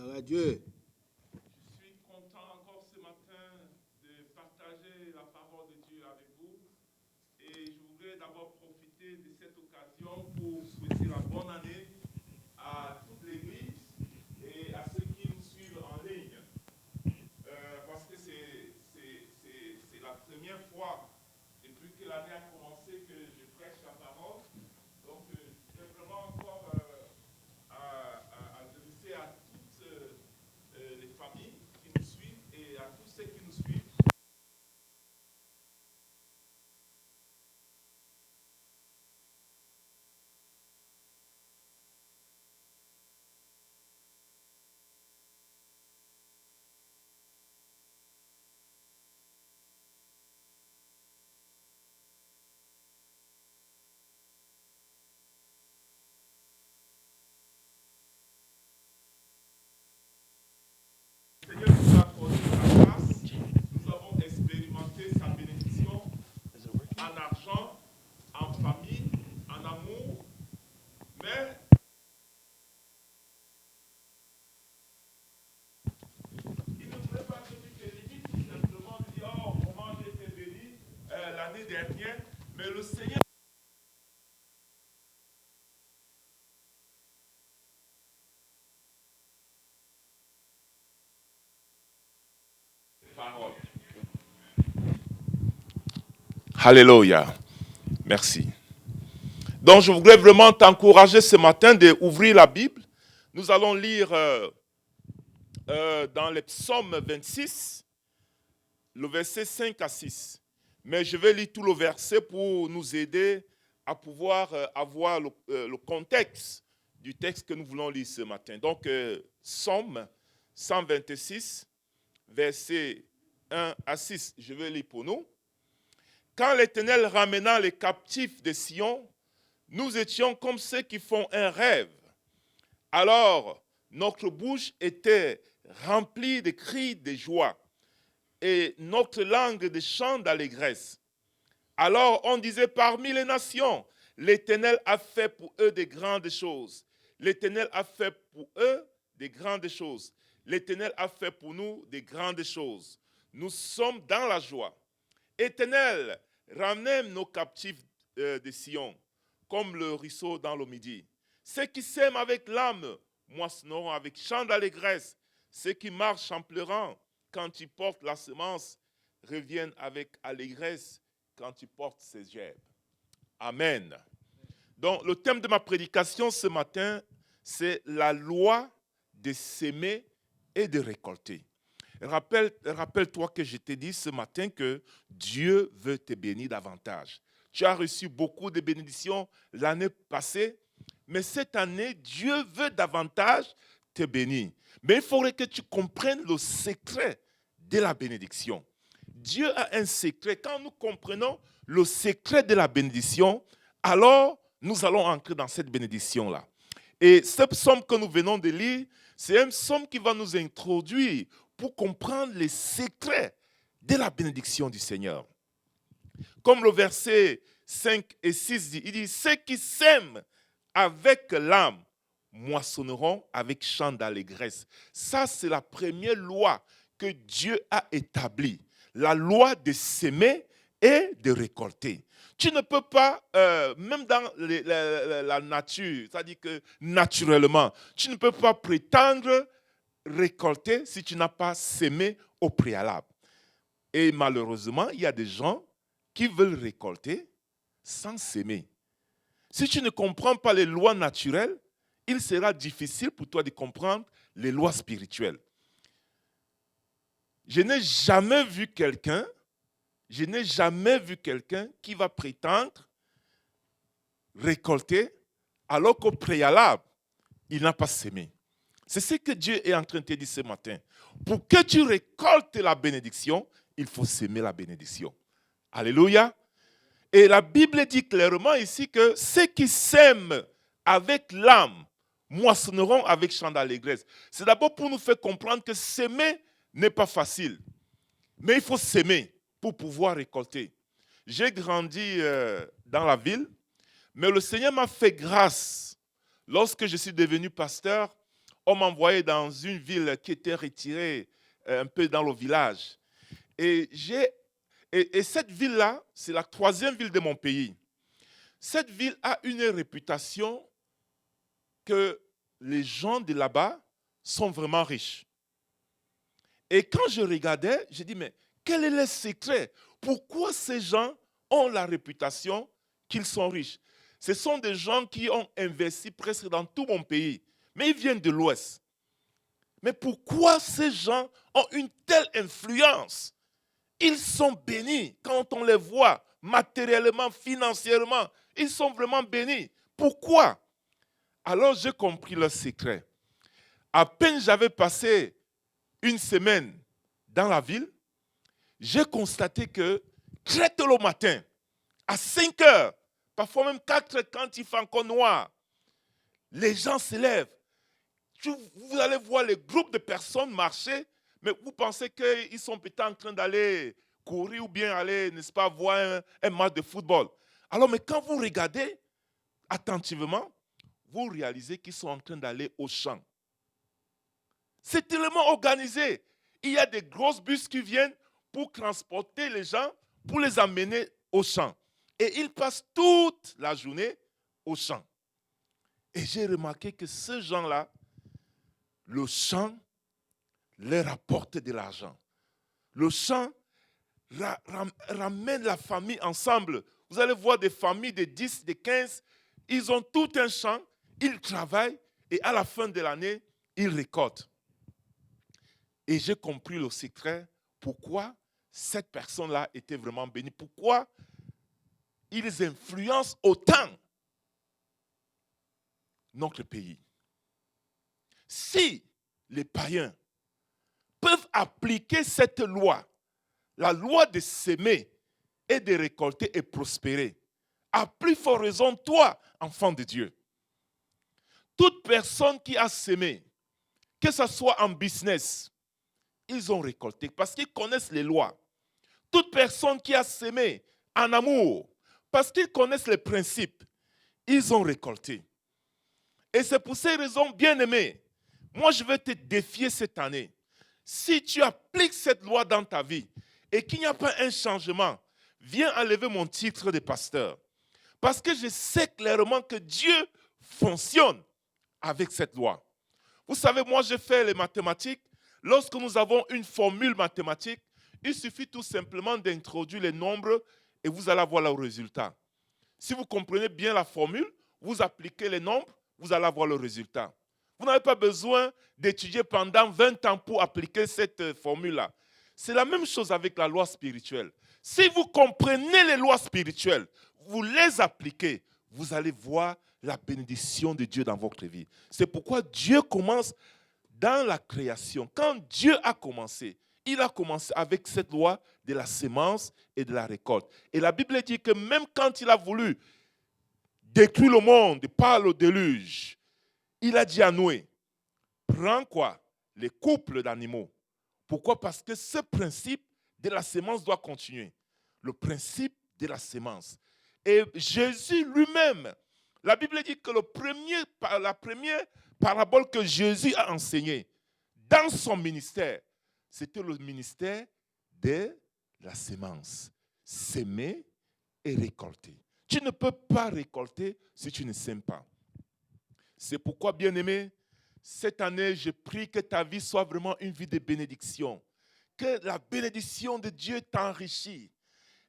Gloire à Dieu. Je suis content encore ce matin de partager la parole de Dieu avec vous. Et je voudrais d'abord profiter de cette occasion pour souhaiter la bonne année à toute l'Église et à ceux qui nous suivent en ligne. Parce que c'est la première fois depuis que l'année a commencé que je prêche la parole. Donc, je vais vraiment encore adresser à toutes les familles qui nous suivent et à tous ceux qui nous suivent. Seigneur nous a accordé sa grâce, nous avons expérimenté sa bénédiction en argent, en famille, en amour, mais il ne voulait pas que tu te limites simplement de dire oh, comment j'ai été béni l'année dernière, mais le Seigneur. Parole. Alléluia. Merci. Donc, je voudrais vraiment t'encourager ce matin d'ouvrir la Bible. Nous allons lire dans les psaumes 26, le verset 5 à 6. Mais je vais lire tout le verset pour nous aider à pouvoir avoir le contexte du texte que nous voulons lire ce matin. Donc, psaume 126, verset 1 à 6. Je vais lire pour nous. Quand l'Éternel ramena les captifs de Sion, nous étions comme ceux qui font un rêve. Alors, notre bouche était remplie de cris de joie et notre langue de chants d'allégresse. Alors, on disait parmi les nations, l'Éternel a fait pour eux de grandes choses. L'Éternel a fait pour eux de grandes choses. L'Éternel a fait pour nous de grandes choses. Nous sommes dans la joie. Éternel, ramène nos captifs de Sion, comme le ruisseau dans le midi. Ceux qui sèment avec l'âme moissonneront avec chant d'allégresse. Ceux qui marchent en pleurant quand ils portent la semence reviennent avec allégresse quand ils portent ses gerbes. Amen. Donc, le thème de ma prédication ce matin, c'est la loi de s'aimer et de récolter. Rappelle-toi que je t'ai dit ce matin que Dieu veut te bénir davantage. Tu as reçu beaucoup de bénédictions l'année passée, mais cette année, Dieu veut davantage te bénir. Mais il faudrait que tu comprennes le secret de la bénédiction. Dieu a un secret. Quand nous comprenons le secret de la bénédiction, alors nous allons entrer dans cette bénédiction-là. Et ce psaume que nous venons de lire, c'est un psaume qui va nous introduire pour comprendre les secrets de la bénédiction du Seigneur. Comme le verset 5 et 6 dit, il dit, ceux qui sèment avec l'âme moissonneront avec chant d'allégresse. Ça, c'est la première loi que Dieu a établie. La loi de s'aimer et de récolter. Tu ne peux pas, même dans la nature, c'est-à-dire que naturellement, tu ne peux pas prétendre récolter si tu n'as pas sémé au préalable. Et malheureusement, il y a des gens qui veulent récolter sans s'aimer. Si tu ne comprends pas les lois naturelles, il sera difficile pour toi de comprendre les lois spirituelles. Je n'ai jamais vu quelqu'un qui va prétendre récolter alors qu'au préalable, il n'a pas sémé. C'est ce que Dieu est en train de te dire ce matin. Pour que tu récoltes la bénédiction, il faut s'aimer la bénédiction. Alléluia. Et la Bible dit clairement ici que ceux qui sèment avec l'âme moissonneront avec chant d'allégresse. C'est d'abord pour nous faire comprendre que s'aimer n'est pas facile. Mais il faut s'aimer pour pouvoir récolter. J'ai grandi dans la ville, mais le Seigneur m'a fait grâce. Lorsque je suis devenu pasteur, on m'a envoyé dans une ville qui était retirée un peu dans le village. Et, et cette ville-là, c'est la troisième ville de mon pays. Cette ville a une réputation que les gens de là-bas sont vraiment riches. Et quand je regardais, j'ai dit, mais quel est le secret? Pourquoi ces gens ont la réputation qu'ils sont riches? Ce sont des gens qui ont investi presque dans tout mon pays, mais ils viennent de l'Ouest. Mais pourquoi ces gens ont une telle influence? Ils sont bénis quand on les voit matériellement, financièrement. Ils sont vraiment bénis. Pourquoi? Alors j'ai compris leur secret. À peine j'avais passé une semaine dans la ville, j'ai constaté que très tôt le matin, à 5 heures, parfois même 4 heures quand il fait encore noir, les gens se lèvent. Vous allez voir les groupes de personnes marcher, mais vous pensez qu'ils sont peut-être en train d'aller courir ou bien aller, n'est-ce pas, voir un match de football. Alors, mais quand vous regardez attentivement, vous réalisez qu'ils sont en train d'aller au champ. C'est tellement organisé. Il y a des grosses bus qui viennent pour transporter les gens, pour les amener au champ. Et ils passent toute la journée au champ. Et j'ai remarqué que ces gens-là, le champ leur apporte de l'argent. Le champ ramène la famille ensemble. Vous allez voir des familles de 10, de 15, ils ont tout un champ, ils travaillent et à la fin de l'année, ils récoltent. Et j'ai compris le secret, pourquoi cette personne-là était vraiment bénie, pourquoi ils influencent autant notre pays. Si les païens peuvent appliquer cette loi, la loi de s'aimer et de récolter et prospérer, à plus forte raison, toi, enfant de Dieu. Toute personne qui a semé, que ce soit en business, ils ont récolté parce qu'ils connaissent les lois. Toute personne qui a semé en amour, parce qu'ils connaissent les principes, ils ont récolté. Et c'est pour ces raisons, bien-aimés, moi je vais te défier cette année. Si tu appliques cette loi dans ta vie et qu'il n'y a pas un changement, viens enlever mon titre de pasteur. Parce que je sais clairement que Dieu fonctionne avec cette loi. Vous savez, moi j'ai fait les mathématiques. Lorsque nous avons une formule mathématique, il suffit tout simplement d'introduire les nombres et vous allez avoir le résultat. Si vous comprenez bien la formule, vous appliquez les nombres, vous allez avoir le résultat. Vous n'avez pas besoin d'étudier pendant 20 ans pour appliquer cette formule-là. C'est la même chose avec la loi spirituelle. Si vous comprenez les lois spirituelles, vous les appliquez, vous allez voir la bénédiction de Dieu dans votre vie. C'est pourquoi Dieu commence dans la création. Quand Dieu a commencé, il a commencé avec cette loi de la semence et de la récolte. Et la Bible dit que même quand il a voulu détruire le monde par le déluge, il a dit à Noé, prends quoi? Les couples d'animaux. Pourquoi? Parce que ce principe de la semence doit continuer. Le principe de la semence. Et Jésus lui-même, la Bible dit que la première parabole que Jésus a enseignée dans son ministère, c'était le ministère de la semence. S'aimer et récolter. Tu ne peux pas récolter si tu ne sèmes pas. C'est pourquoi, bien-aimé, cette année, je prie que ta vie soit vraiment une vie de bénédiction. Que la bénédiction de Dieu t'enrichisse.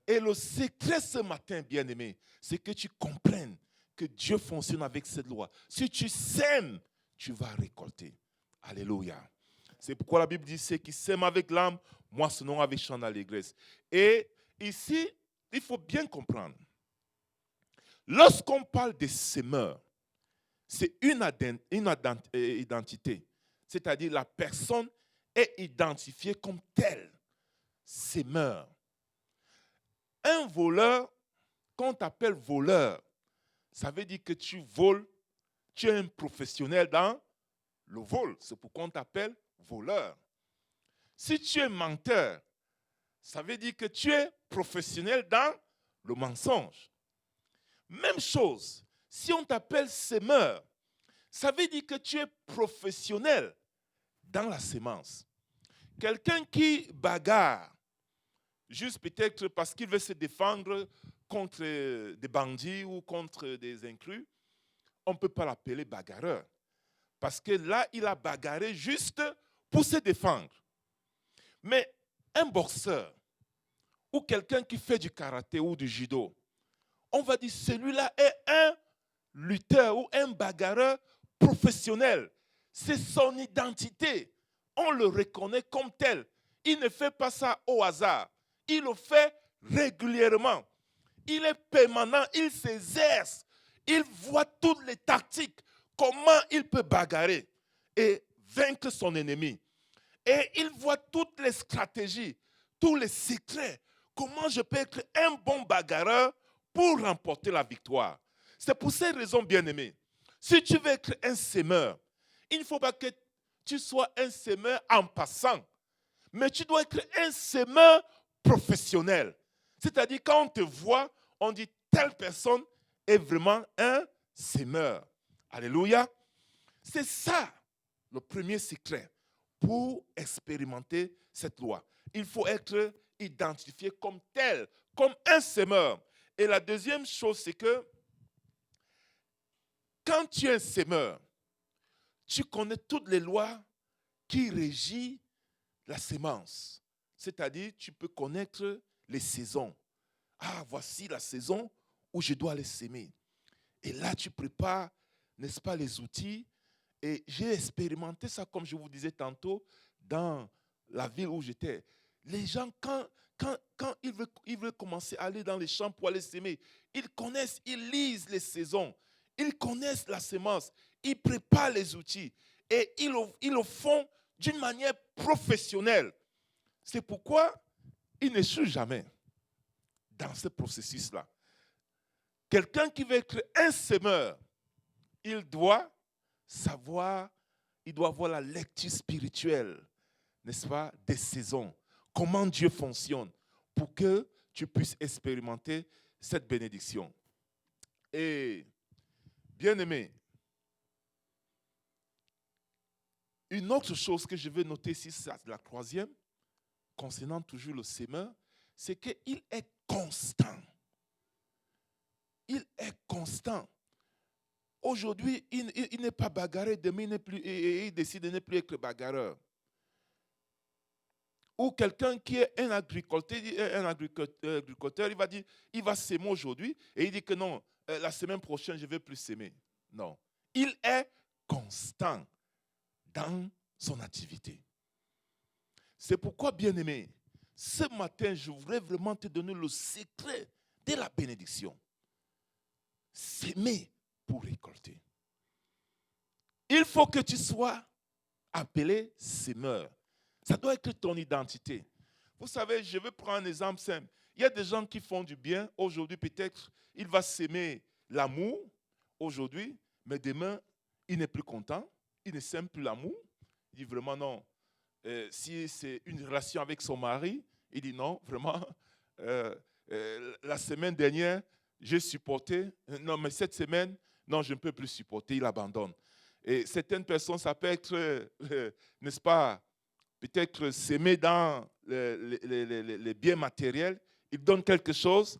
Et le secret ce matin, bien-aimé, c'est que tu comprennes que Dieu fonctionne avec cette loi. Si tu sèmes, tu vas récolter. Alléluia. C'est pourquoi la Bible dit, ceux qui sèment avec l'âme, moissonnent avec chant d'allégresse. Et ici, il faut bien comprendre. Lorsqu'on parle de semeurs, c'est une identité. C'est-à-dire la personne est identifiée comme telle. Semeur. Un voleur, quand on t'appelle voleur, ça veut dire que tu voles, tu es un professionnel dans le vol. C'est pourquoi on t'appelle voleur. Si tu es menteur, ça veut dire que tu es professionnel dans le mensonge. Même chose, si on t'appelle semeur, Ça veut dire que tu es professionnel dans la semence. Quelqu'un qui bagarre, juste peut-être parce qu'il veut se défendre contre des bandits ou contre des inclus, on ne peut pas l'appeler bagarreur. Parce que là, il a bagarré juste pour se défendre. Mais un boxeur ou quelqu'un qui fait du karaté ou du judo, on va dire celui-là est un lutteur ou un bagarreur professionnel. C'est son identité. On le reconnaît comme tel. Il ne fait pas ça au hasard. Il le fait régulièrement. Il est permanent, il s'exerce. Il voit toutes les tactiques, comment il peut bagarrer et vaincre son ennemi. Et il voit toutes les stratégies, tous les secrets. Comment je peux être un bon bagarreur pour remporter la victoire. C'est pour ces raisons, bien-aimés. Si tu veux être un semeur, il ne faut pas que tu sois un semeur en passant, mais tu dois être un semeur professionnel. C'est-à-dire, quand on te voit, on dit telle personne est vraiment un semeur. Alléluia. C'est ça le premier secret pour expérimenter cette loi. Il faut être identifié comme tel, comme un semeur. Et la deuxième chose, c'est que quand tu es un semeur, tu connais toutes les lois qui régissent la semence. C'est-à-dire, tu peux connaître les saisons. Ah, voici la saison où je dois les semer. Et là, tu prépares, n'est-ce pas, les outils. Et j'ai expérimenté ça, comme je vous disais tantôt, dans la ville où j'étais. Les gens, quand ils veulent commencer à aller dans les champs pour aller semer, ils connaissent, ils lisent les saisons, ils connaissent la semence, ils préparent les outils et ils le font d'une manière professionnelle. C'est pourquoi ils n'échouent jamais dans ce processus-là. Quelqu'un qui veut être un semeur, il doit savoir, il doit avoir la lecture spirituelle, n'est-ce pas, des saisons. Comment Dieu fonctionne pour que tu puisses expérimenter cette bénédiction. Et, bien-aimé, une autre chose que je veux noter ici, c'est la troisième, concernant toujours le semeur, c'est qu'il est constant. Il est constant. Aujourd'hui, il n'est pas bagarré, demain il décide de ne plus être bagarreur. Ou quelqu'un qui est un agriculteur, il va dire, il va s'aimer aujourd'hui et il dit que non, la semaine prochaine, je ne vais plus s'aimer. Non. Il est constant dans son activité. C'est pourquoi, bien-aimé, ce matin, je voudrais vraiment te donner le secret de la bénédiction. S'aimer pour récolter. Il faut que tu sois appelé semeur. Ça doit être ton identité. Vous savez, je vais prendre un exemple simple. Il y a des gens qui font du bien. Aujourd'hui, peut-être, il va s'aimer l'amour aujourd'hui, mais demain, il n'est plus content. Il ne s'aime plus l'amour. Il dit vraiment non. Si c'est une relation avec son mari, il dit non, vraiment. La semaine dernière, j'ai supporté. Non, mais cette semaine, non, je ne peux plus supporter. Il abandonne. Et certaines personnes, ça peut être, n'est-ce pas, peut-être s'aimer dans les biens matériels. Il donne quelque chose,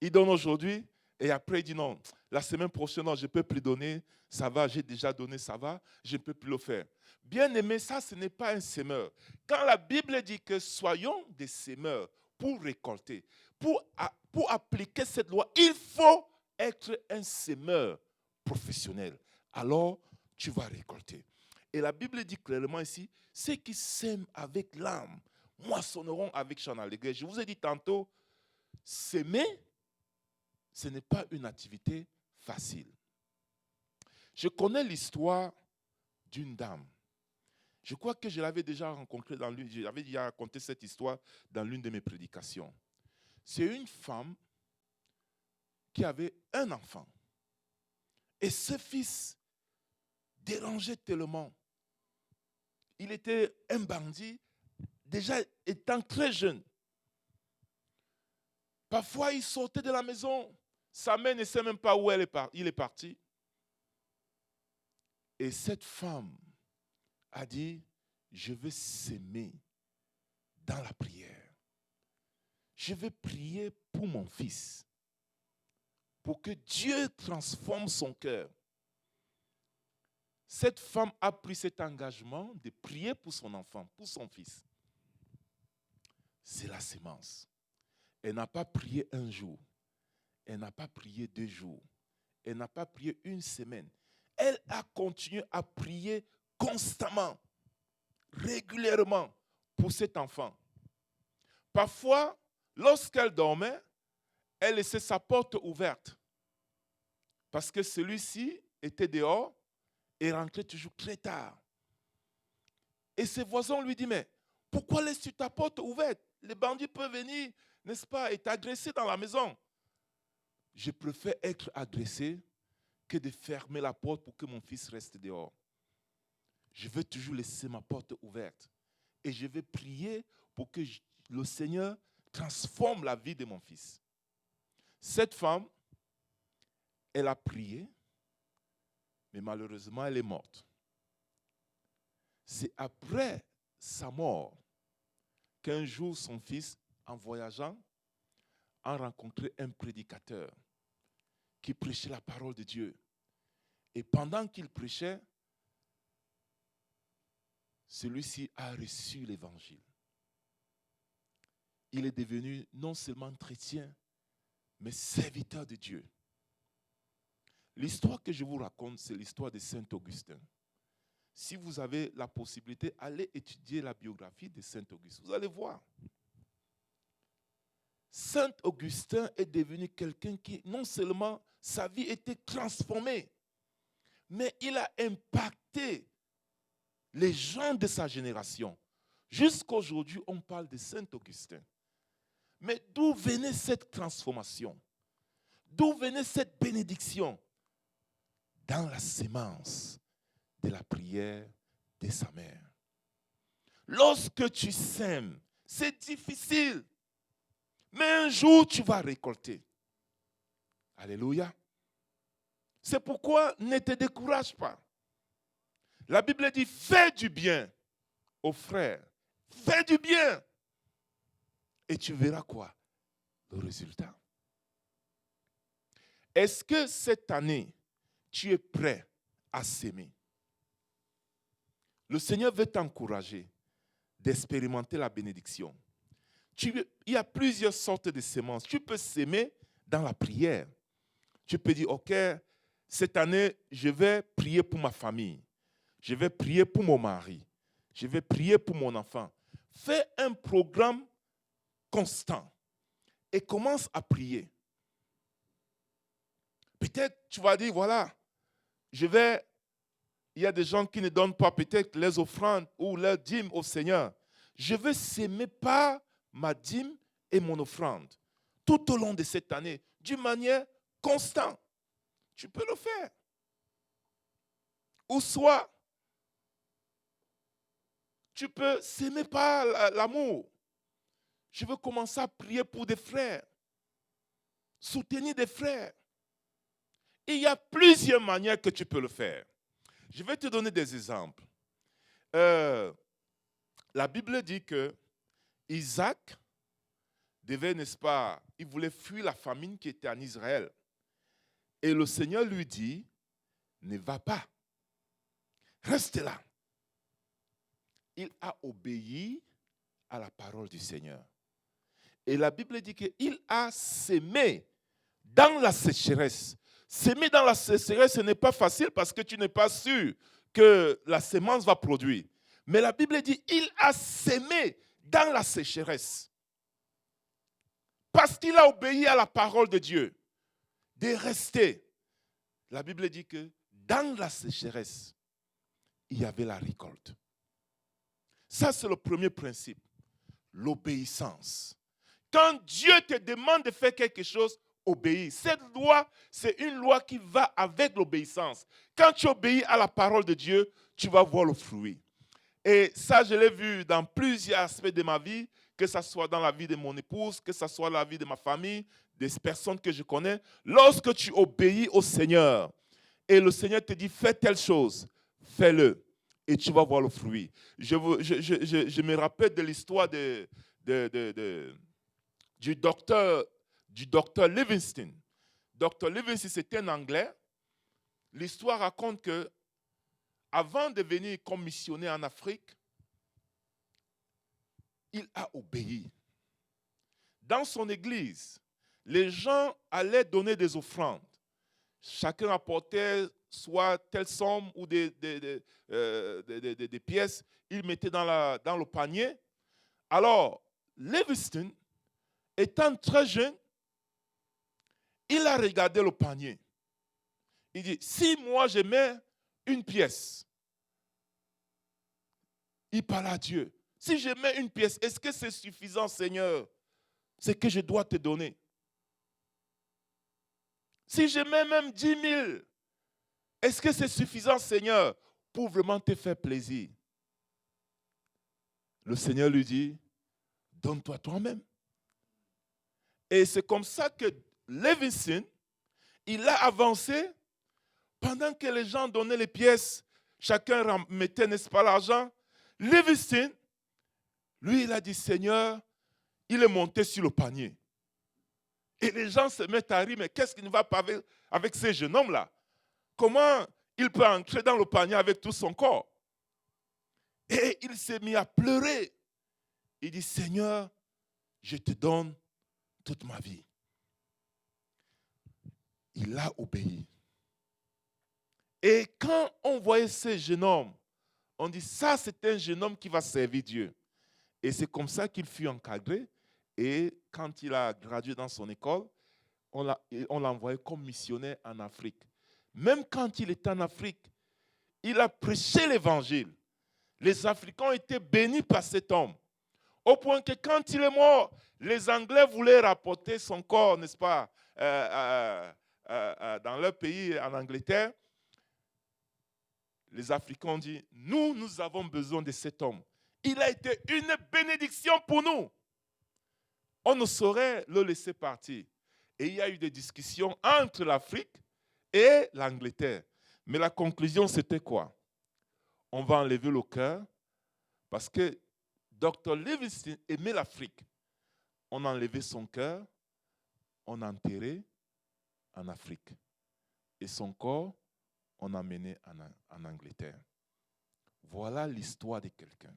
il donne aujourd'hui, et après il dit non, la semaine prochaine, non, je ne peux plus donner, ça va, j'ai déjà donné, ça va, je ne peux plus le faire. Bien aimé, ça, ce n'est pas un semeur. Quand la Bible dit que soyons des semeurs pour récolter, pour appliquer cette loi, il faut être un semeur professionnel. Alors, tu vas récolter. Et la Bible dit clairement ici, ceux qui sèment avec l'âme moissonneront avec chant d'allégresse. Je vous ai dit tantôt, s'aimer, ce n'est pas une activité facile. Je connais l'histoire d'une dame. Je crois que je l'avais déjà rencontrée dans l'une, j'avais déjà raconté cette histoire dans l'une de mes prédications. C'est une femme qui avait un enfant. Et ce fils dérangeait tellement. Il était un bandit, déjà étant très jeune. Parfois, il sortait de la maison. Sa mère ne sait même pas où il est parti. Et cette femme a dit, je vais s'aimer dans la prière. Je vais prier pour mon fils, pour que Dieu transforme son cœur. Cette femme a pris cet engagement de prier pour son enfant, pour son fils. C'est la sémence. Elle n'a pas prié un jour. Elle n'a pas prié 2 jours. Elle n'a pas prié une semaine. Elle a continué à prier constamment, régulièrement pour cet enfant. Parfois, lorsqu'elle dormait, elle laissait sa porte ouverte parce que celui-ci était dehors et rentrait toujours très tard. Et ses voisins lui disent, mais pourquoi laisses-tu ta porte ouverte? Les bandits peuvent venir, n'est-ce pas, et t'agresser dans la maison. Je préfère être agressé que de fermer la porte pour que mon fils reste dehors. Je veux toujours laisser ma porte ouverte. Et je vais prier pour que le Seigneur transforme la vie de mon fils. Cette femme, elle a prié, mais malheureusement, elle est morte. C'est après sa mort qu'un jour, son fils, en voyageant, a rencontré un prédicateur qui prêchait la parole de Dieu. Et pendant qu'il prêchait, celui-ci a reçu l'évangile. Il est devenu non seulement chrétien, mais serviteur de Dieu. L'histoire que je vous raconte, c'est l'histoire de Saint Augustin. Si vous avez la possibilité, allez étudier la biographie de Saint Augustin. Vous allez voir. Saint Augustin est devenu quelqu'un qui, non seulement sa vie était transformée, mais il a impacté les gens de sa génération. Jusqu'à aujourd'hui, on parle de Saint Augustin. Mais d'où venait cette transformation? D'où venait cette bénédiction? Dans la sémence de la prière de sa mère. Lorsque tu sèmes, c'est difficile. Mais un jour, tu vas récolter. Alléluia. C'est pourquoi ne te décourage pas. La Bible dit, fais du bien aux frères. Fais du bien. Et tu verras quoi? Le résultat. Est-ce que cette année, tu es prêt à s'aimer? Le Seigneur veut t'encourager d'expérimenter la bénédiction. Il y a plusieurs sortes de semences. Tu peux s'aimer dans la prière. Tu peux dire, ok, cette année, je vais prier pour ma famille. Je vais prier pour mon mari. Je vais prier pour mon enfant. Fais un programme constant et commence à prier. Peut-être tu vas dire, voilà, il y a des gens qui ne donnent pas peut-être les offrandes ou leurs dîmes au Seigneur. Je veux s'aimer par ma dîme et mon offrande tout au long de cette année, d'une manière constante. Tu peux le faire. Ou soit, tu peux s'aimer par l'amour. Je veux commencer à prier pour des frères, soutenir des frères. Et il y a plusieurs manières que tu peux le faire. Je vais te donner des exemples. La Bible dit que Isaac devait, n'est-ce pas, il voulait fuir la famine qui était en Israël. Et le Seigneur lui dit, ne va pas, reste là. Il a obéi à la parole du Seigneur. Et la Bible dit qu'il a sémé dans la sécheresse. S'aimer dans la sécheresse, ce n'est pas facile parce que tu n'es pas sûr que la semence va produire. Mais la Bible dit qu'il a sémé dans la sécheresse. Parce qu'il a obéi à la parole de Dieu. De rester. La Bible dit que dans la sécheresse, il y avait la récolte. Ça, c'est le premier principe. L'obéissance. Quand Dieu te demande de faire quelque chose, obéis. Cette loi, c'est une loi qui va avec l'obéissance. Quand tu obéis à la parole de Dieu, tu vas voir le fruit. Et ça, je l'ai vu dans plusieurs aspects de ma vie, que ce soit dans la vie de mon épouse, que ce soit dans la vie de ma famille, des personnes que je connais. Lorsque tu obéis au Seigneur, et le Seigneur te dit, fais telle chose, fais-le et tu vas voir le fruit. Je me rappelle de l'histoire du docteur Livingstone. Docteur Livingstone, c'était un Anglais. L'histoire raconte que avant de venir comme missionnaire en Afrique, il a obéi. Dans son église, les gens allaient donner des offrandes. Chacun apportait soit telle somme ou des pièces. Il mettait dans le panier. Alors, Livingstone, étant très jeune, il a regardé le panier. Il dit, si moi je mets une pièce, il parle à Dieu. Si je mets une pièce, est-ce que c'est suffisant, Seigneur, ce que je dois te donner? Si je mets même 10 000, est-ce que c'est suffisant, Seigneur, pour vraiment te faire plaisir? Le Seigneur lui dit, donne-toi toi-même. Et c'est comme ça que Livingstone, il a avancé pendant que les gens donnaient les pièces, chacun mettait, n'est-ce pas, l'argent. Livingstone, lui, il a dit, Seigneur, il est monté sur le panier. Et les gens se mettent à rire, mais qu'est-ce qui ne va pas avec ces jeunes hommes-là? Comment il peut entrer dans le panier avec tout son corps? Et il s'est mis à pleurer. Il dit, Seigneur, je te donne toute ma vie. Il a obéi. Et quand on voyait ce jeune homme, on dit, ça c'est un jeune homme qui va servir Dieu. Et c'est comme ça qu'il fut encadré. Et quand il a gradué dans son école, on l'a envoyé comme missionnaire en Afrique. Même quand il était en Afrique, il a prêché l'évangile. Les Africains ont été bénis par cet homme. Au point que quand il est mort, les Anglais voulaient rapporter son corps, n'est-ce pas, dans leur pays, en Angleterre. Les Africains ont dit, nous avons besoin de cet homme. Il a été une bénédiction pour nous. On ne saurait le laisser partir. Et il y a eu des discussions entre l'Afrique et l'Angleterre. Mais la conclusion, c'était quoi? On va enlever le cœur parce que Dr. Livingstone aimait l'Afrique. On a enlevé son cœur, on a enterré en Afrique. Et son corps, on a emmené en Angleterre. Voilà l'histoire de quelqu'un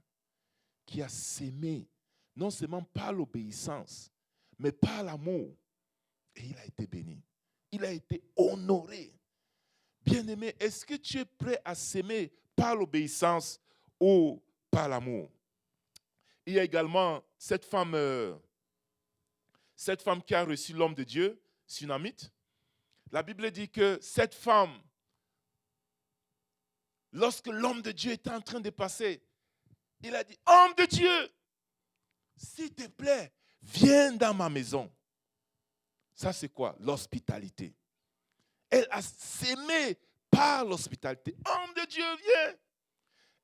qui a sémé, non seulement par l'obéissance, mais par l'amour. Et il a été béni. Il a été honoré. Bien-aimé, est-ce que tu es prêt à s'aimer par l'obéissance ou par l'amour? Il y a également cette femme qui a reçu l'homme de Dieu, Sunamite. La Bible dit que cette femme, lorsque l'homme de Dieu était en train de passer, il a dit, homme de Dieu, s'il te plaît, viens dans ma maison. Ça, c'est quoi? L'hospitalité. Elle a s'aimé par l'hospitalité. Homme de Dieu, viens.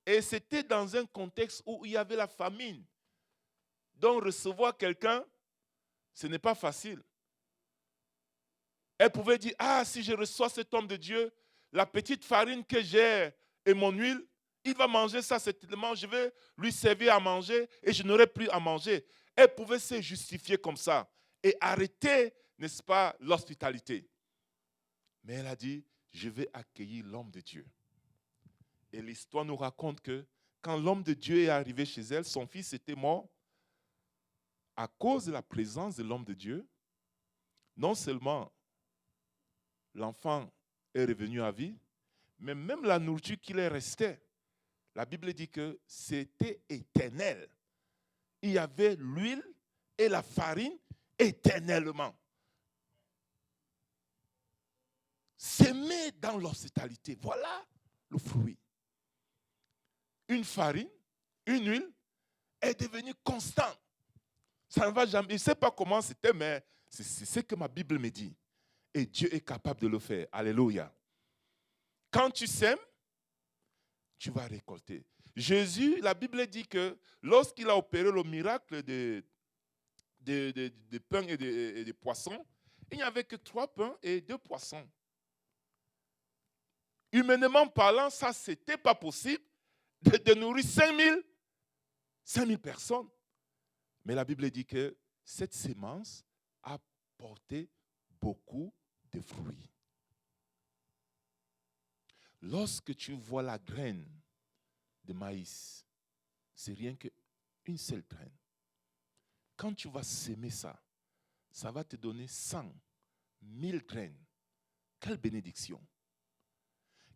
Et c'était dans un contexte où il y avait la famine. Donc, recevoir quelqu'un, ce n'est pas facile. Elle pouvait dire, ah, si je reçois cet homme de Dieu, la petite farine que j'ai et mon huile, il va manger ça certainement, je vais lui servir à manger et je n'aurai plus à manger. Elle pouvait se justifier comme ça et arrêter, n'est-ce pas, l'hospitalité. Mais elle a dit, je vais accueillir l'homme de Dieu. Et l'histoire nous raconte que quand l'homme de Dieu est arrivé chez elle, son fils était mort. À cause de la présence de l'homme de Dieu, non seulement l'enfant est revenu à vie, mais même la nourriture qui lui restait, la Bible dit que c'était éternel. Il y avait l'huile et la farine éternellement. S'aimer dans l'hospitalité, voilà le fruit. Une farine, une huile est devenue constante. Ça ne va jamais. Je ne sais pas comment c'était, mais c'est ce que ma Bible me dit. Et Dieu est capable de le faire. Alléluia. Quand tu sèmes, tu vas récolter. Jésus, la Bible dit que lorsqu'il a opéré le miracle de pains et de poissons, il n'y avait que 3 pains et 2 poissons. Humainement parlant, ça, ce n'était pas possible de nourrir 5000 personnes. Mais la Bible dit que cette semence a porté beaucoup de fruits. Lorsque tu vois la graine de maïs, c'est rien qu'une seule graine. Quand tu vas s'aimer ça, ça va te donner 100, 1000 graines. Quelle bénédiction!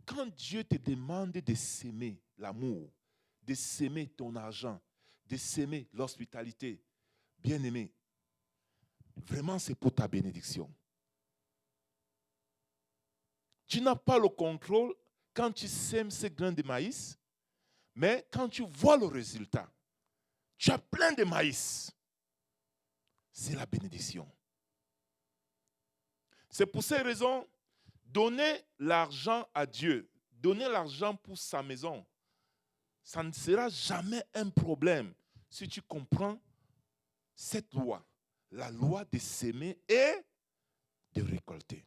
Quand Dieu te demande de s'aimer l'amour, de s'aimer ton argent, de s'aimer l'hospitalité, bien-aimé, vraiment c'est pour ta bénédiction. Tu n'as pas le contrôle quand tu sèmes ces grains de maïs, mais quand tu vois le résultat, tu as plein de maïs. C'est la bénédiction. C'est pour ces raisons, donner l'argent à Dieu, donner l'argent pour sa maison, ça ne sera jamais un problème si tu comprends cette loi, la loi de s'aimer et de récolter.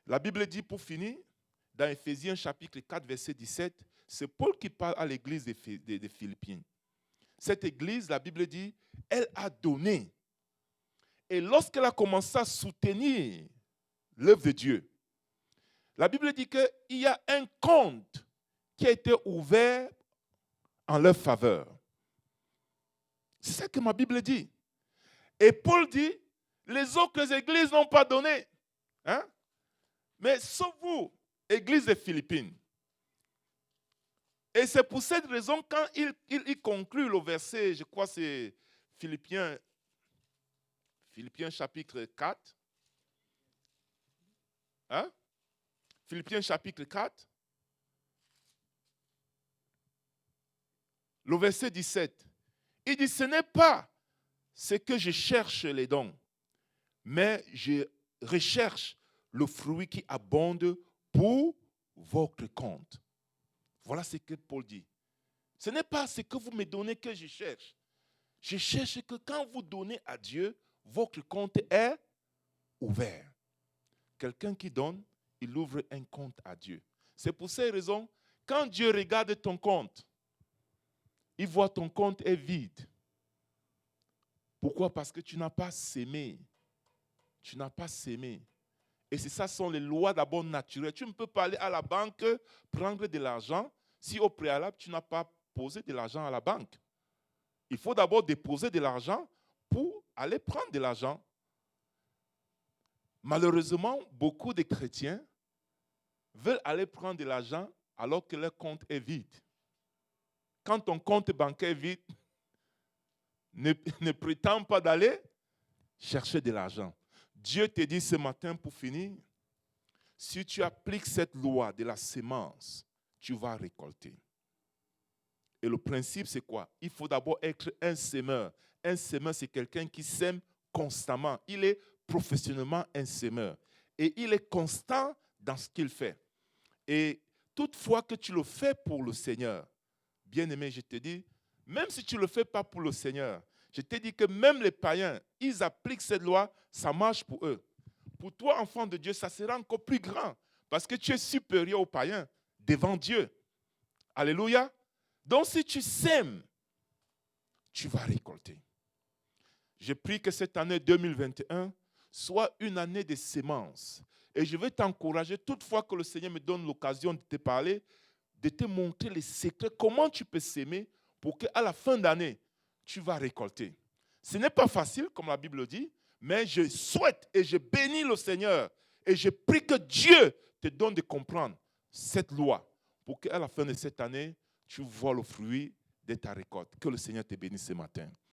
La Bible dit pour finir, dans Éphésiens chapitre 4, verset 17, c'est Paul qui parle à l'église des Philippiens. Cette église, la Bible dit, elle a donné. Et lorsqu'elle a commencé à soutenir l'œuvre de Dieu, la Bible dit qu'il y a un compte qui a été ouvert en leur faveur. C'est ça que ma Bible dit. Et Paul dit, les autres églises n'ont pas donné. Hein? Mais sauf vous, église des Philippines. Et c'est pour cette raison, quand il conclut le verset, je crois que c'est Philippiens chapitre 4. Hein? Philippiens chapitre 4. Le verset 17. Il dit, ce n'est pas ce que je cherche les dons, mais je recherche le fruit qui abonde pour votre compte. Voilà ce que Paul dit. Ce n'est pas ce que vous me donnez que je cherche. Je cherche que quand vous donnez à Dieu, votre compte est ouvert. Quelqu'un qui donne, il ouvre un compte à Dieu. C'est pour ces raisons, quand Dieu regarde ton compte, il voit ton compte est vide. Pourquoi? Parce que tu n'as pas sémé. Tu n'as pas sémé. Et c'est ça, sont les lois d'abord naturelles. Tu ne peux pas aller à la banque prendre de l'argent si au préalable, tu n'as pas posé de l'argent à la banque. Il faut d'abord déposer de l'argent pour aller prendre de l'argent. Malheureusement, beaucoup de chrétiens veulent aller prendre de l'argent alors que leur compte est vide. Quand ton compte bancaire est vide, ne prétends pas d'aller chercher de l'argent. Dieu te dit ce matin pour finir, si tu appliques cette loi de la sémence, tu vas récolter. Et le principe, c'est quoi? Il faut d'abord être un sémeur. Un sémeur, c'est quelqu'un qui sème constamment. Il est professionnellement un sémeur. Et il est constant dans ce qu'il fait. Et toutefois que tu le fais pour le Seigneur, bien-aimé, je te dis, même si tu ne le fais pas pour le Seigneur, je te dis que même les païens, ils appliquent cette loi, ça marche pour eux. Pour toi, enfant de Dieu, ça sera encore plus grand. Parce que tu es supérieur aux païens devant Dieu. Alléluia. Donc si tu sèmes, tu vas récolter. Je prie que cette année 2021 soit une année de sémence. Et je vais t'encourager, toutefois que le Seigneur me donne l'occasion de te parler, de te montrer les secrets, comment tu peux s'aimer pour qu'à la fin d'année, tu vas récolter. Ce n'est pas facile, comme la Bible dit, mais je souhaite et je bénis le Seigneur et je prie que Dieu te donne de comprendre cette loi pour qu'à la fin de cette année, tu vois le fruit de ta récolte. Que le Seigneur te bénisse ce matin.